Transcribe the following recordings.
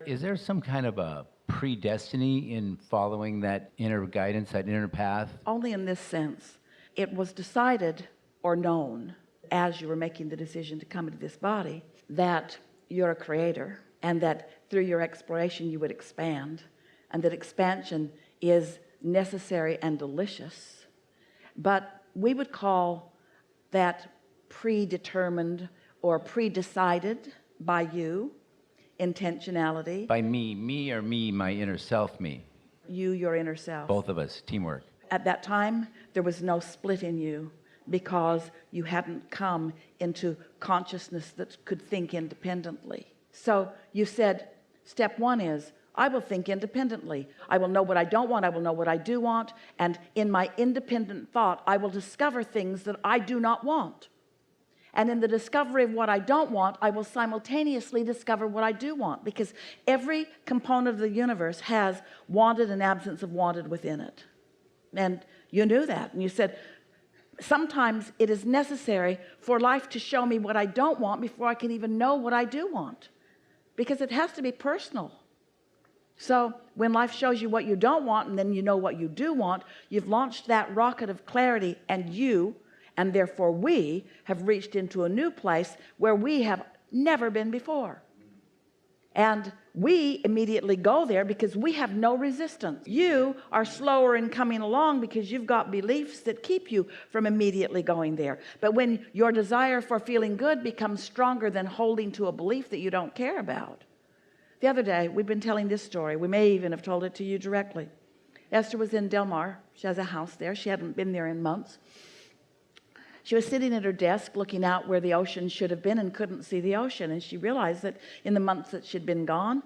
Is there some kind of a predestiny in following that inner guidance, that inner path? Only in this sense. It was decided or known as you were making the decision to come into this body that you're a creator, and that through your exploration you would expand, and that expansion is necessary and delicious. But we would call that predetermined or predecided by you intentionality. By me or me, my inner self, me? You, your inner self. Both of us, teamwork. At that time, there was no split in you because you hadn't come into consciousness that could think independently. So you said, step one is, I will think independently. I will know what I don't want. I will know what I do want. And in my independent thought, I will discover things that I do not want. And in the discovery of what I don't want, I will simultaneously discover what I do want, because every component of the universe has wanted and absence of wanted within it. And you knew that. And you said, sometimes it is necessary for life to show me what I don't want before I can even know what I do want, because it has to be personal. So when life shows you what you don't want, and then you know what you do want, you've launched that rocket of clarity, and you, and therefore we, have reached into a new place where we have never been before. And we immediately go there because we have no resistance. You are slower in coming along because you've got beliefs that keep you from immediately going there. But when your desire for feeling good becomes stronger than holding to a belief that you don't care about. The other day, we've been telling this story. We may even have told it to you directly. Esther was in Del Mar. She has a house there. She hadn't been there in months. She was sitting at her desk looking out where the ocean should have been and couldn't see the ocean. And she realized that in the months that she'd been gone,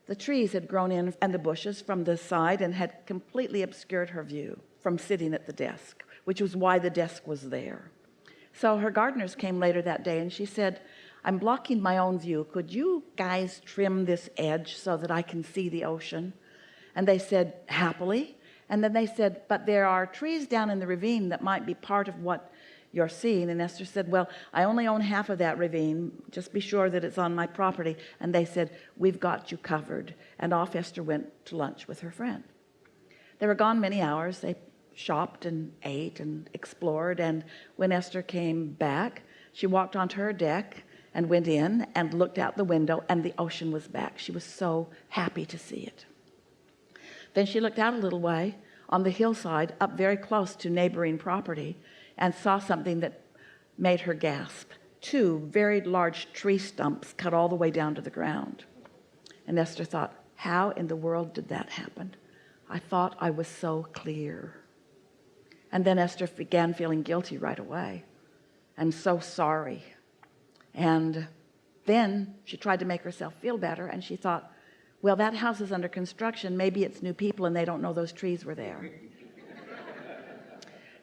the trees had grown in and the bushes from the side and had completely obscured her view from sitting at the desk, which was why the desk was there. So her gardeners came later that day, and she said, I'm blocking my own view. Could you guys trim this edge so that I can see the ocean? And they said, happily. And then they said, but there are trees down in the ravine that might be part of what you're seeing. And Esther said, well, I only own half of that ravine. Just be sure that it's on my property. And they said, we've got you covered. And off Esther went to lunch with her friend. They were gone many hours. They shopped and ate and explored. And when Esther came back, she walked onto her deck and went in and looked out the window, and the ocean was back. She was so happy to see it. Then she looked out a little way on the hillside up very close to neighboring property and saw something that made her gasp. 2 very large tree stumps cut all the way down to the ground. And Esther thought, how in the world did that happen? I thought I was so clear. And then Esther began feeling guilty right away and so sorry. And then she tried to make herself feel better, and she thought, well, that house is under construction. Maybe it's new people and they don't know those trees were there.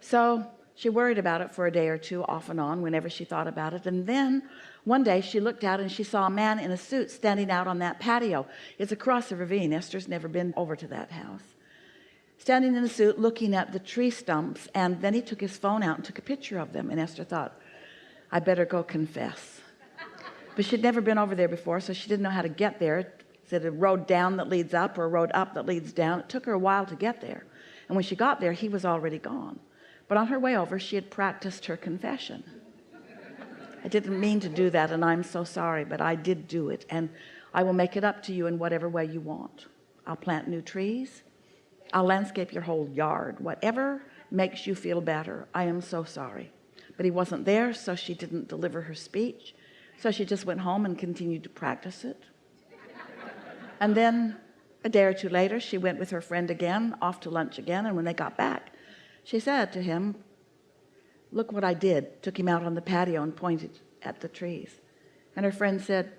So she worried about it for a day or two off and on whenever she thought about it. And then one day she looked out and she saw a man in a suit standing out on that patio. It's across the ravine. Esther's never been over to that house. Standing in a suit looking at the tree stumps, and then he took his phone out and took a picture of them. And Esther thought, I better go confess. But she'd never been over there before, so she didn't know how to get there. It said a road down that leads up or a road up that leads down. It took her a while to get there. And when she got there, he was already gone. But on her way over, she had practiced her confession. I didn't mean to do that, and I'm so sorry, but I did do it. And I will make it up to you in whatever way you want. I'll plant new trees. I'll landscape your whole yard. Whatever makes you feel better. I am so sorry. But he wasn't there, so she didn't deliver her speech. So she just went home and continued to practice it. And then a day or two later, she went with her friend again, off to lunch again. And when they got back, she said to him, look what I did. Took him out on the patio and pointed at the trees. And her friend said,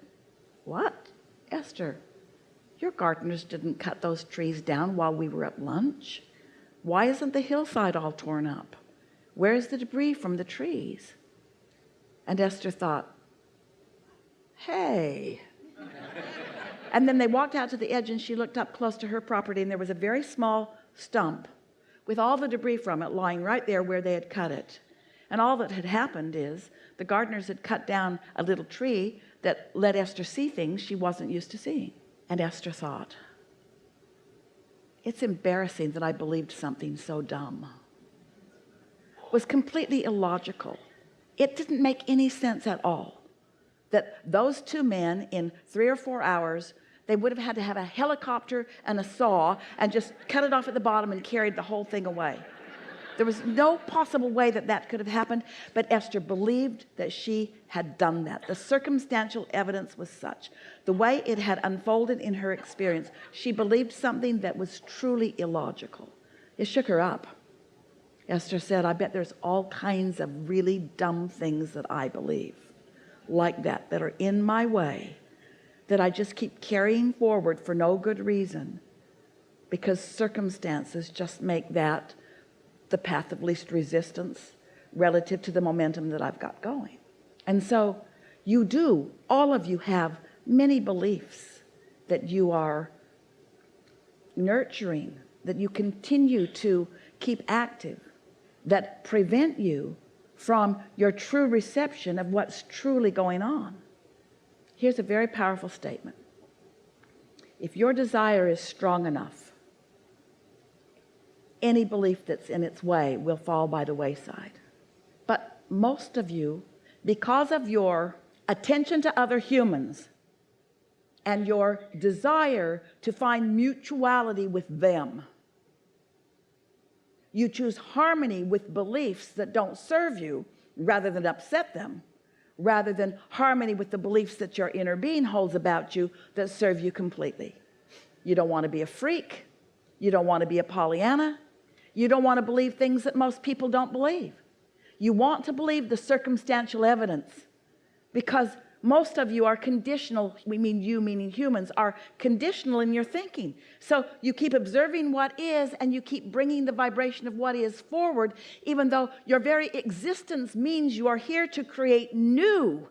what? Esther, your gardeners didn't cut those trees down while we were at lunch. Why isn't the hillside all torn up? Where's the debris from the trees? And Esther thought, hey. And then they walked out to the edge, and she looked up close to her property, and there was a very small stump with all the debris from it lying right there where they had cut it. And all that had happened is the gardeners had cut down a little tree that let Esther see things she wasn't used to seeing. And Esther thought, it's embarrassing that I believed something so dumb. It was completely illogical. It didn't make any sense at all that those two men in 3 or 4 hours, they would have had to have a helicopter and a saw and just cut it off at the bottom and carried the whole thing away. There was no possible way that that could have happened, but Esther believed that she had done that. The circumstantial evidence was such. The way it had unfolded in her experience, she believed something that was truly illogical. It shook her up. Esther said, I bet there's all kinds of really dumb things that I believe like that are in my way, that I just keep carrying forward for no good reason, because circumstances just make that the path of least resistance relative to the momentum that I've got going. And so you do, all of you have many beliefs that you are nurturing, that you continue to keep active, that prevent you from your true reception of what's truly going on. Here's a very powerful statement. If your desire is strong enough, any belief that's in its way will fall by the wayside. But most of you, because of your attention to other humans and your desire to find mutuality with them, you choose harmony with beliefs that don't serve you rather than upset them, rather than harmony with the beliefs that your inner being holds about you that serve you completely. You don't want to be a freak. You don't want to be a Pollyanna. You don't want to believe things that most people don't believe. You want to believe the circumstantial evidence because most of you are conditional. We mean you, meaning humans, are conditional in your thinking. So you keep observing what is and you keep bringing the vibration of what is forward, even though your very existence means you are here to create new.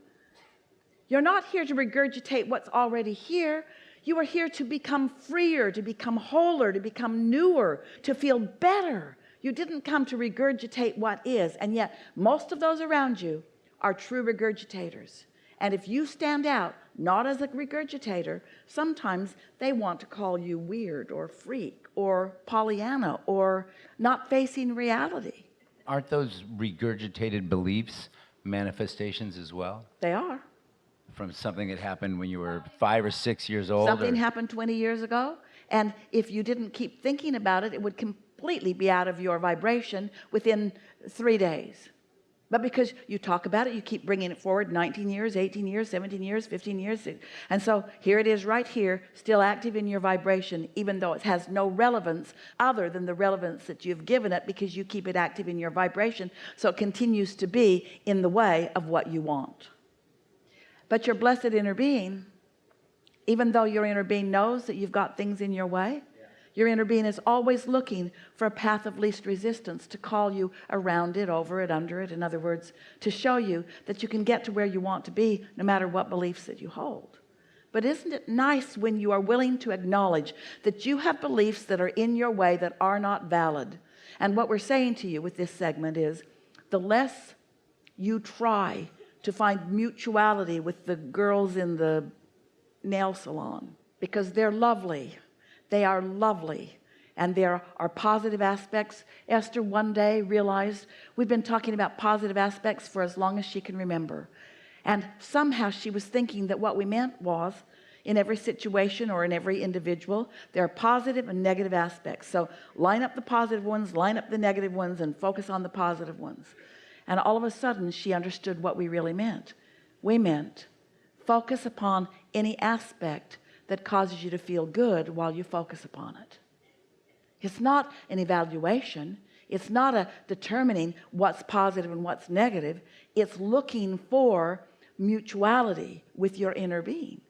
You're not here to regurgitate what's already here. You are here to become freer, to become wholer, to become newer, to feel better. You didn't come to regurgitate what is, and yet most of those around you are true regurgitators. And if you stand out, not as a regurgitator, sometimes they want to call you weird or freak or Pollyanna or not facing reality. Aren't those regurgitated beliefs manifestations as well? They are. From something that happened when you were 5 or 6 years old? Something happened 20 years ago, and if you didn't keep thinking about it, it would completely be out of your vibration within 3 days. But because you talk about it, you keep bringing it forward 19 years, 18 years, 17 years, 15 years. And so here it is right here, still active in your vibration, even though it has no relevance other than the relevance that you've given it because you keep it active in your vibration. So it continues to be in the way of what you want. But your blessed inner being, even though your inner being knows that you've got things in your way, your inner being is always looking for a path of least resistance to call you around it, over it, under it. In other words, to show you that you can get to where you want to be no matter what beliefs that you hold. But isn't it nice when you are willing to acknowledge that you have beliefs that are in your way that are not valid? And what we're saying to you with this segment is the less you try to find mutuality with the girls in the nail salon, because they're lovely. They are lovely. And there are positive aspects. Esther one day realized we've been talking about positive aspects for as long as she can remember. And somehow she was thinking that what we meant was in every situation or in every individual, there are positive and negative aspects. So line up the positive ones, line up the negative ones, and focus on the positive ones. And all of a sudden, she understood what we really meant. We meant focus upon any aspect that causes you to feel good while you focus upon it. It's not an evaluation. It's not a determining what's positive and what's negative. It's looking for mutuality with your inner being.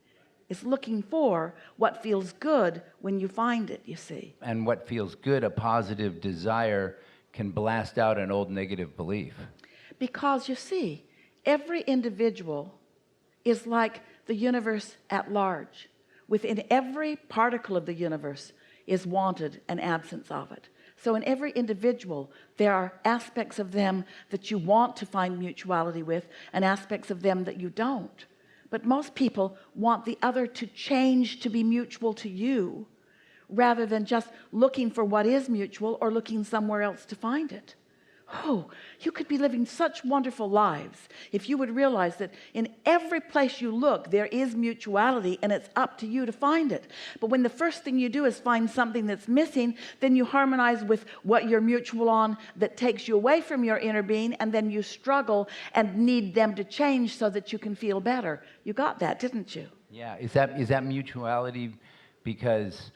It's looking for what feels good when you find it, you see. And what feels good, a positive desire, can blast out an old negative belief. Because you see, every individual is like the universe at large. Within every particle of the universe is wanted an absence of it. So in every individual, there are aspects of them that you want to find mutuality with and aspects of them that you don't. But most people want the other to change to be mutual to you, rather than just looking for what is mutual or looking somewhere else to find it. Oh, you could be living such wonderful lives if you would realize that in every place you look there is mutuality, and it's up to you to find it. But when the first thing you do is find something that's missing, then you harmonize with what you're mutual on that takes you away from your inner being, and then you struggle and need them to change so that you can feel better. You got that, didn't you? Yeah, is that mutuality because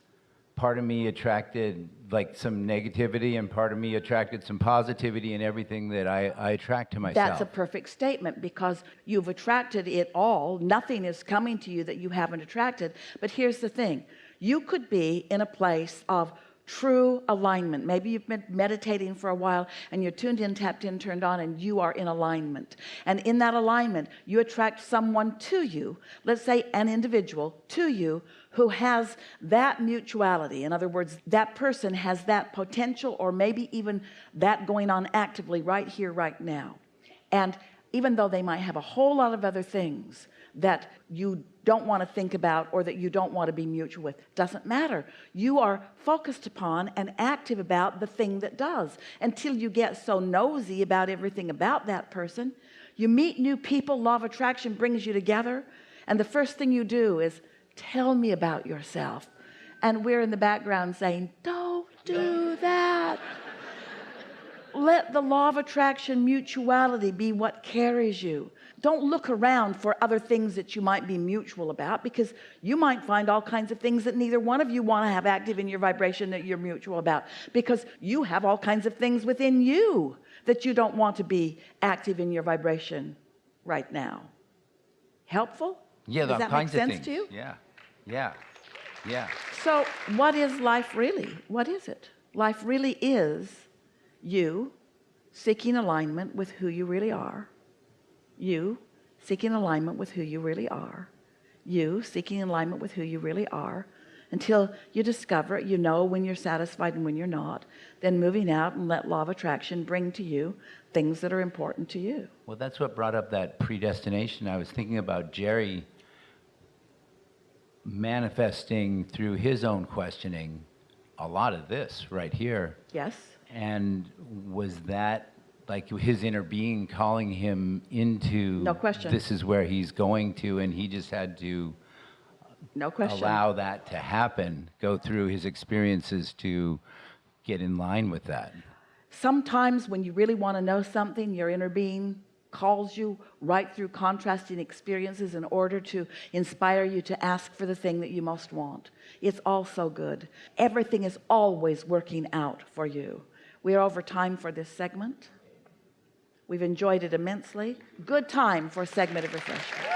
part of me attracted like some negativity and part of me attracted some positivity in everything that I attract to myself? That's a perfect statement, because you've attracted it all. Nothing is coming to you that you haven't attracted. But here's the thing. You could be in a place of true alignment. Maybe you've been meditating for a while and you're tuned in, tapped in, turned on, and you are in alignment. And in that alignment, you attract someone to you, let's say an individual to you, who has that mutuality. In other words, that person has that potential, or maybe even that going on actively right here, right now. And even though they might have a whole lot of other things that you don't want to think about or that you don't want to be mutual with, doesn't matter. You are focused upon and active about the thing that does, until you get so nosy about everything about that person. You meet new people, law of attraction brings you together, and the first thing you do is tell me about yourself. And we're in the background saying, don't do that. Let the law of attraction mutuality be what carries you. Don't look around for other things that you might be mutual about, because you might find all kinds of things that neither one of you want to have active in your vibration that you're mutual about, because you have all kinds of things within you that you don't want to be active in your vibration right now. Helpful? Yeah, does that make sense things. to you? Yeah. So what is life really? What is it? Life really is you seeking alignment with who you really are. You seeking alignment with who you really are. You seeking alignment with who you really are, until you discover it. You know when you're satisfied and when you're not. Then moving out and let law of attraction bring to you things that are important to you. Well, that's what brought up that predestination. I was thinking about Jerry manifesting through his own questioning a lot of this right here. Yes. And was that like his inner being calling him into, no question, this is where he's going to, and he just had to no question, allow that to happen, go through his experiences to get in line with that? Sometimes when you really want to know something, your inner being calls you right through contrasting experiences in order to inspire you to ask for the thing that you most want. It's all so good. Everything is always working out for you. We are over time for this segment. We've enjoyed it immensely. Good time for a segment of refreshment.